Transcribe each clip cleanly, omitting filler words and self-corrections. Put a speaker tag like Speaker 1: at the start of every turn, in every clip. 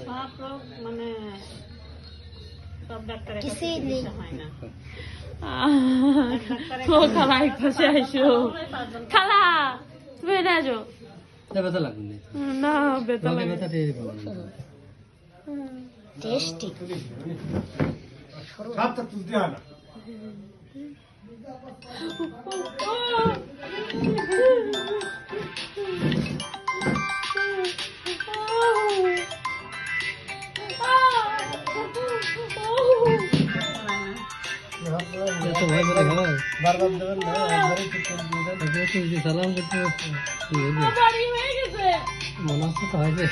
Speaker 1: সব রোগ মানে সব ডাক্তারের কাছে
Speaker 2: কিছুই নেই।
Speaker 1: চিকিৎসা হয় না।
Speaker 3: ও খালা এক পাশে আইসো খালা তুমি এনে আসো
Speaker 4: ব্যথা লাগবে
Speaker 3: না বেতা
Speaker 4: রোগে
Speaker 3: লাগে
Speaker 4: ব্যথা টেরি পাবো না।
Speaker 2: টেস্টি
Speaker 5: হাতটা তুলতে হয় না।
Speaker 4: এত ভয় করে হয়
Speaker 5: বারবার দেবেন না, একবারই ঠিক করে দিয়ে দেন।
Speaker 4: তারপরে তো যে সালাম করতে হচ্ছে, কি হলো?
Speaker 3: বাড়ি হয়ে গেছে
Speaker 4: মনে হচ্ছে তো হয় যে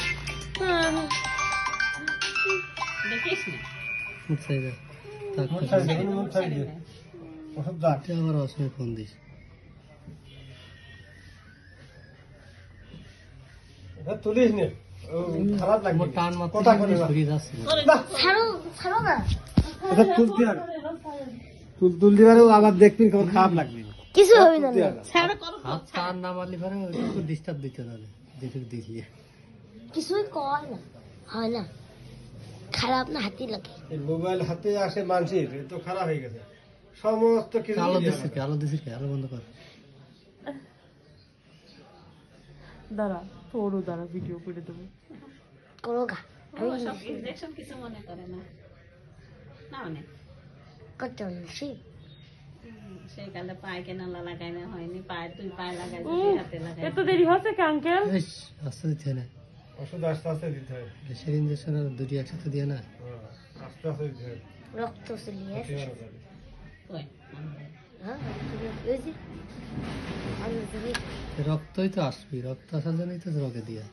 Speaker 1: দেখিস না
Speaker 4: মুখ চাই যা থাক
Speaker 5: মুখ
Speaker 4: থাক।
Speaker 5: ছাড়িয়ে দেবেন, মুখ ছাড়িয়ে দেন। ওষুধ দাও।
Speaker 4: তুই আবার অসময় ফোন দিস
Speaker 5: এটা তুলিস নে, ও খারাপ লাগবে।
Speaker 4: আমার টান মাত্র
Speaker 5: কথা করে না।
Speaker 4: ঘুরিয়ে যাচ্ছে
Speaker 2: ছাড়ো ছাড়ো না
Speaker 5: এটা তুলতে হয় না। তুলতে পারে আবার দেখবি কেমন খারাপ লাগবে।
Speaker 2: কিছু হবে না
Speaker 5: তুলতে হয় না।
Speaker 1: ছাড়ো করো
Speaker 4: হাত টান না মারলে পরে একটু ডিস্টার্ব দিতে তাহলে দেখে দিলে
Speaker 2: কিছুই কয় না হয় না খারাপ না হাতি লাগে
Speaker 5: এই মোবাইল হাতে আসে মানুষের, এ তো খারাপ হয়ে গেছে সমস্ত কিছু।
Speaker 4: আলো দিচ্ছে কি আলো দিচ্ছে কি আলো বন্ধ কর
Speaker 3: দাঁড়া তোরও দাঁড়া ভিডিও করে দেবো
Speaker 2: করো গা
Speaker 1: ও সব ইনজেকশন কিছু মনে করে না না মানে
Speaker 2: করতে হবে সেই
Speaker 1: সেই কালে পায়ে কেনা লাগাই না হয়নি, পায়ে তুই পায়ে লাগাই হাতে লাগাই
Speaker 3: এত দেরি হচ্ছে কি আঙ্কেল
Speaker 4: ইস, আস্তে দিচ্ছে না
Speaker 5: ওষুধ আস্তে আস্তে দিতে হয়।
Speaker 4: দেশের ইঞ্জেকশন আর দুটি একসাথে দিয়ে না
Speaker 5: হ্যাঁ, আস্তে আস্তে দিতে হয়।
Speaker 2: রক্ত চলিয়ে আসে
Speaker 1: কই
Speaker 2: হ্যাঁ ওই যে আমি
Speaker 4: রক্তই তো আসবি রক্ত আসার জন্যই তো রোগে দিয়া